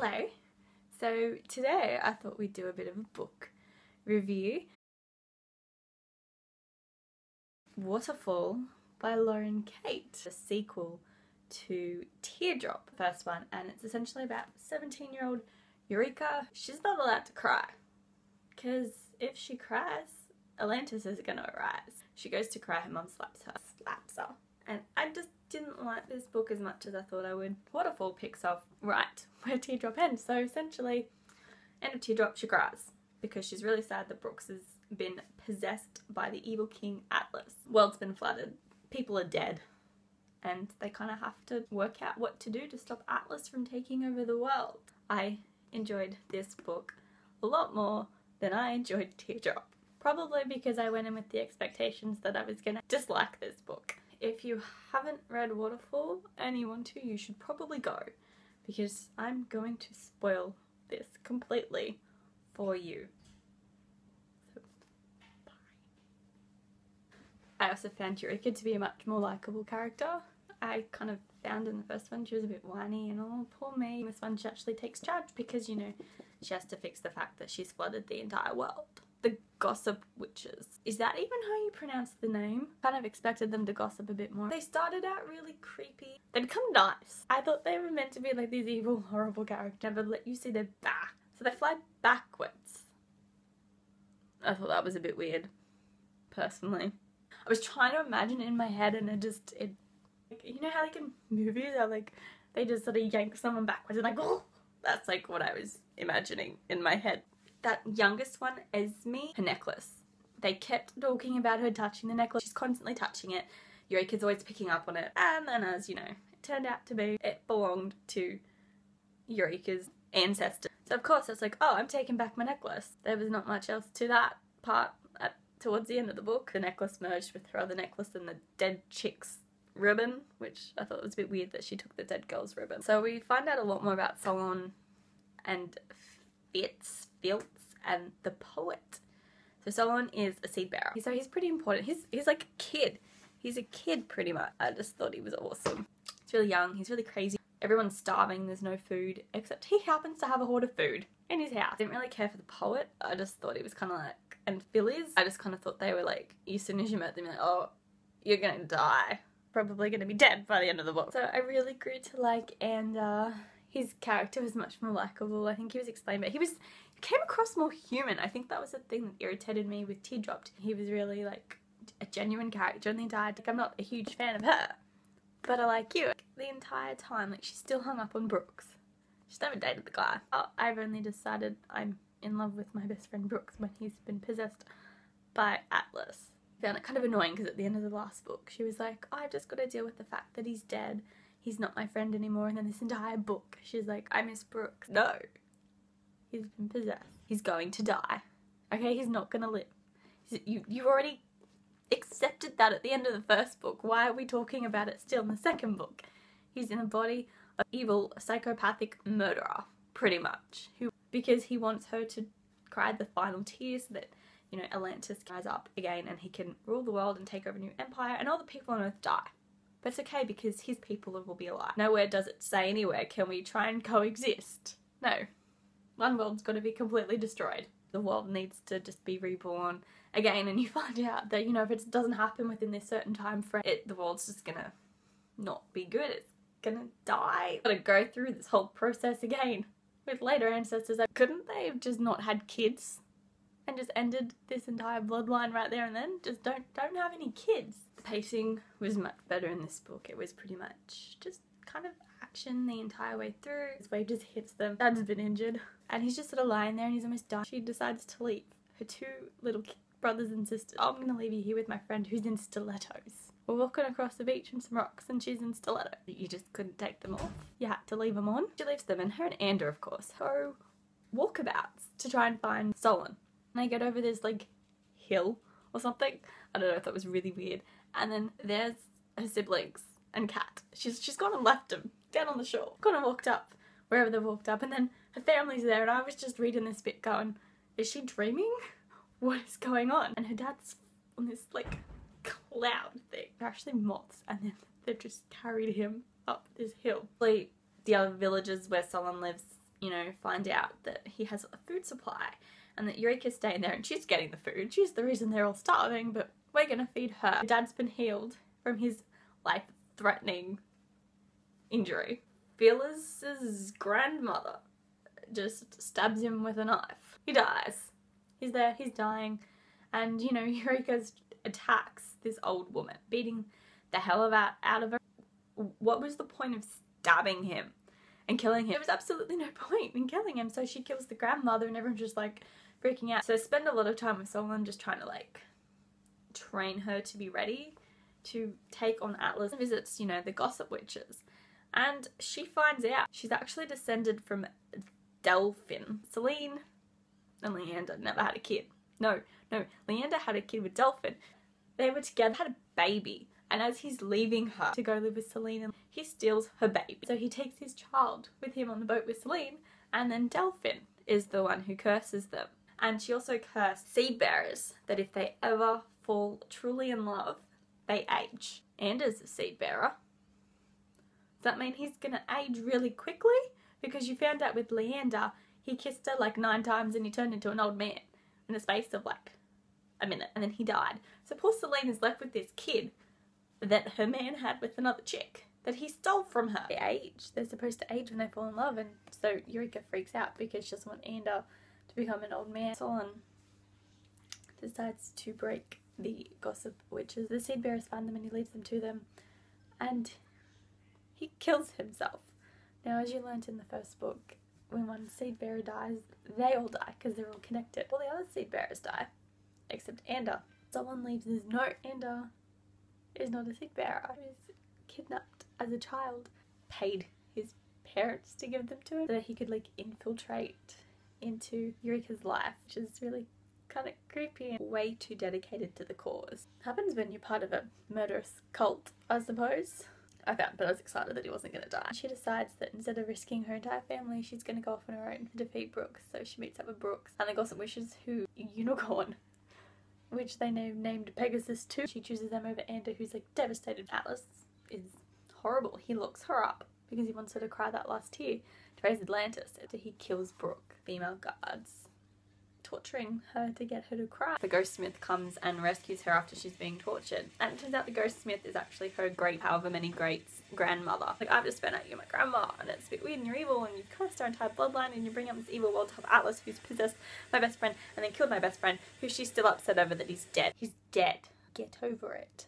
Hello. So today I thought we'd do a bit of a book review. Waterfall by Lauren Kate, a sequel to Teardrop, the first one, and it's essentially about 17-year-old Eureka. She's not allowed to cry because if she cries, Atlantis is gonna arise. She goes to cry, her mum slaps her, and I just didn't like this book as much as I thought I would. Waterfall picks up right where Teardrop ends, so essentially end of Teardrop she cries because she's really sad that Brooks has been possessed by the evil king Atlas. World's been flooded, people are dead, and they kind of have to work out what to do to stop Atlas from taking over the world. I enjoyed this book a lot more than I enjoyed Teardrop. Probably because I went in with the expectations that I was gonna dislike this book. If you haven't read Waterfall and you want to, you should probably go, because I'm going to spoil this completely for you. So, bye. I also found Eureka to be a much more likeable character. I kind of found in the first one she was a bit whiny and oh poor me. In this one she actually takes charge because, you know, she has to fix the fact that she's flooded the entire world. The Gossip Witches. Is that even how you pronounce the name? Kind of expected them to gossip a bit more. They started out really creepy. They become nice. I thought they were meant to be like these evil, horrible characters, never let you see their back. So they fly backwards. I thought that was a bit weird, personally. I was trying to imagine it in my head and you know how like in movies how like they just sort of yank someone backwards and like, oh, that's like what I was imagining in my head. That youngest one, Esme, her necklace. They kept talking about her touching the necklace. She's constantly touching it. Eureka's always picking up on it. And then as you know, it turned out to be, it belonged to Eureka's ancestor. So of course it's like, oh, I'm taking back my necklace. There was not much else to that part towards the end of the book. The necklace merged with her other necklace and the dead chick's ribbon, which I thought was a bit weird that she took the dead girl's ribbon. So we find out a lot more about Solon and Filtz and the poet. So Solon is a seed bearer. So he's pretty important. He's like a kid. He's a kid pretty much. I just thought he was awesome. He's really young. He's really crazy. Everyone's starving. There's no food. Except he happens to have a hoard of food in his house. I didn't really care for the poet. I just thought he was kind of like, and Phyllis, I just kind of thought they were like, as soon as you met them, you're like, oh, you're gonna die. Probably gonna be dead by the end of the book. So I really grew to like, and his character was much more likable. I think he was explained, but he came across more human. I think that was the thing that irritated me with Teardrop. He was really like a genuine character in the entire time. Like, I'm not a huge fan of her, but I like you. Like, the entire time, like she's still hung up on Brooks. She's never dated the guy. Oh, I've only decided I'm in love with my best friend Brooks when he's been possessed by Atlas. I found it kind of annoying because at the end of the last book she was like, oh, I've just got to deal with the fact that he's dead. He's not my friend anymore. And then this entire book she's like, I miss Brooks. No. He's been possessed. He's going to die. Okay, he's not gonna live. You already accepted that at the end of the first book. Why are we talking about it still in the second book? He's in the body of evil, psychopathic murderer, pretty much. Because he wants her to cry the final tears so that, you know, Atlantis rise up again and he can rule the world and take over a new empire and all the people on Earth die. But it's okay because his people will be alive. Nowhere does it say anywhere, can we try and coexist? No. One world's got to be completely destroyed. The world needs to just be reborn again, and you find out that, you know, if it doesn't happen within this certain time frame, the world's just gonna not be good. It's gonna die. Gotta go through this whole process again with later ancestors. Couldn't they have just not had kids and just ended this entire bloodline right there and then? Just don't have any kids. The pacing was much better in this book. It was pretty much just kind of action the entire way through. His wave just hits them. Dad's been injured and he's just sort of lying there and he's almost dying. She decides to leave her two little brothers and sisters. Oh, I'm gonna leave you here with my friend who's in stilettos. We're walking across the beach and some rocks and she's in stilettos. You just couldn't take them off. You had to leave them on. She leaves them, and her and Ander, of course, go walkabouts to try and find Solon. And they get over this like hill or something. I don't know, if that was really weird. And then there's her siblings and Kat. She's gone and left them down on the shore. Gone and walked up wherever they walked up, and then her family's there, and I was just reading this bit going, is she dreaming? What is going on? And her dad's on this like cloud thing. They're actually moths, and then they've just carried him up this hill. Like the other villages where Solon lives, you know, find out that he has a food supply and that Eureka's staying there and she's getting the food. She's the reason they're all starving, but we're gonna feed her. Dad's been healed from his life-threatening injury. Phyllis's grandmother just stabs him with a knife. He dies. He's there, he's dying, and you know, Eureka attacks this old woman, beating the hell out of her. What was the point of stabbing him and killing him? There was absolutely no point in killing him, so she kills the grandmother and everyone's just like freaking out. So I spend a lot of time with Solon just trying to like train her to be ready to take on Atlas and visits, you know, the gossip witches. And she finds out she's actually descended from Delphin. Selene and Leander never had a kid. No, Leander had a kid with Delphin. They were together, had a baby. And as he's leaving her to go live with Selene, he steals her baby. So he takes his child with him on the boat with Selene, and then Delphin is the one who curses them. And she also cursed seed bearers that if they ever fall truly in love, they age. Ander's a seed bearer. Does that mean he's gonna age really quickly? Because you found out with Leander, he kissed her like 9 times and he turned into an old man in the space of like a minute, and then he died. So poor Selene is left with this kid that her man had with another chick that he stole from her. They age. They're supposed to age when they fall in love, and so Eureka freaks out because she doesn't want Ander to become an old man. Solon decides to break the gossip witches. The seed bearers find them and he leads them to them, and he kills himself. Now, as you learnt in the first book, when one seed bearer dies, they all die because they're all connected. All the other seed bearers die, except Ander. Someone leaves this note. Ander is not a seed bearer. He was kidnapped as a child, paid his parents to give them to him so that he could like infiltrate into Eureka's life, which is really kind of creepy and way too dedicated to the cause. Happens when you're part of a murderous cult, I suppose. But I was excited that he wasn't going to die. She decides that instead of risking her entire family, she's going to go off on her own to defeat Brooks. So she meets up with Brooks and the gossip witches, who Unicorn, which they named Pegasus too. She chooses them over Ander, who's like devastated. Atlas is horrible. He locks her up because he wants her to cry that last tear to raise Atlantis. So he kills Brooke. Female guards torturing her to get her to cry. The Ghostsmith comes and rescues her after she's being tortured. And it turns out the Ghostsmith is actually her however many greats grandmother. Like, I've just found out you're my grandma and it's a bit weird and you're evil and you've cursed our entire bloodline and you bring up this evil world top Atlas who's possessed my best friend and then killed my best friend, who she's still upset over that he's dead. He's dead. Get over it.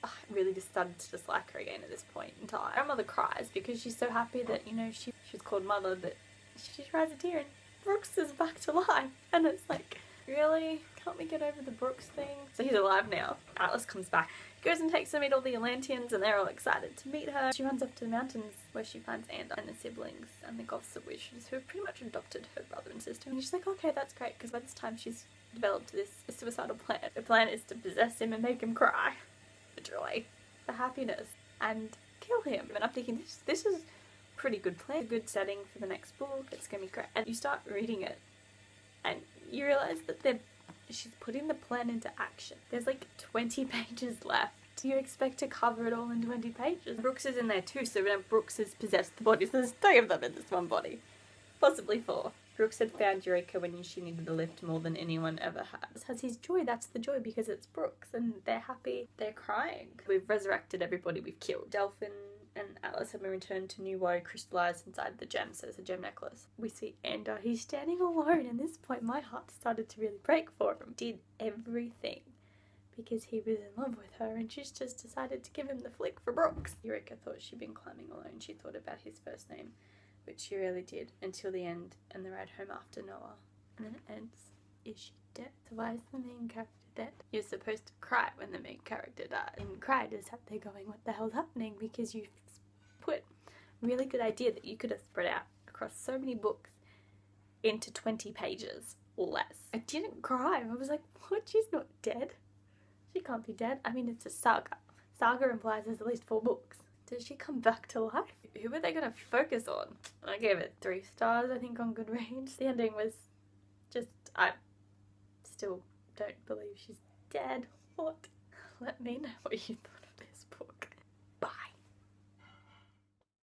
I really just started to dislike her again at this point in time. Grandmother cries because she's so happy that, you know, she's called mother, that she tries a tear and Brooks is back to life. And it's like, really? Can't we get over the Brooks thing? So he's alive now. Atlas comes back, goes and takes her to meet all the Atlanteans, and they're all excited to meet her. She runs off to the mountains where she finds Ander and the siblings and the gossip witches, who have pretty much adopted her brother and sister. And she's like, okay, that's great, because by this time she's developed this suicidal plan. The plan is to possess him and make him cry. The joy, the happiness, and kill him. And I'm thinking, this is pretty good plan, a good setting for the next book. It's gonna be great. And you start reading it and you realize that she's putting the plan into action. There's like 20 pages left. Do you expect to cover it all in 20 pages? Brooks is in there too, so when Brooks has possessed the bodies, there's 3 of them in this one body, possibly 4. Brooks had found Eureka when she needed a lift more than anyone ever has. Has his joy, that's the joy, because it's Brooks and they're happy, they're crying. We've resurrected everybody we've killed. Delphin and Atlas have been returned to New Woe, crystallized inside the gem, so it's a gem necklace. We see Ander, he's standing alone. At this point, my heart started to really break for him. Did everything because he was in love with her, and she's just decided to give him the flick for Brooks. Eureka thought she'd been climbing alone. She thought about his first name, which she really did, until the end and the ride home after Noah. And then it ends. Is she dead? So why is the main character dead? You're supposed to cry when the main character dies. And cry is that they're going, what the hell's happening? Because you've put a really good idea that you could have spread out across so many books into 20 pages or less. I didn't cry. I was like, what? She's not dead. She can't be dead. I mean, it's a saga. Saga implies there's at least 4 books. Does she come back to life? Who are they going to focus on? I gave it 3 stars, I think, on Goodreads. The ending was just, I still don't believe she's dead. What? Let me know what you thought.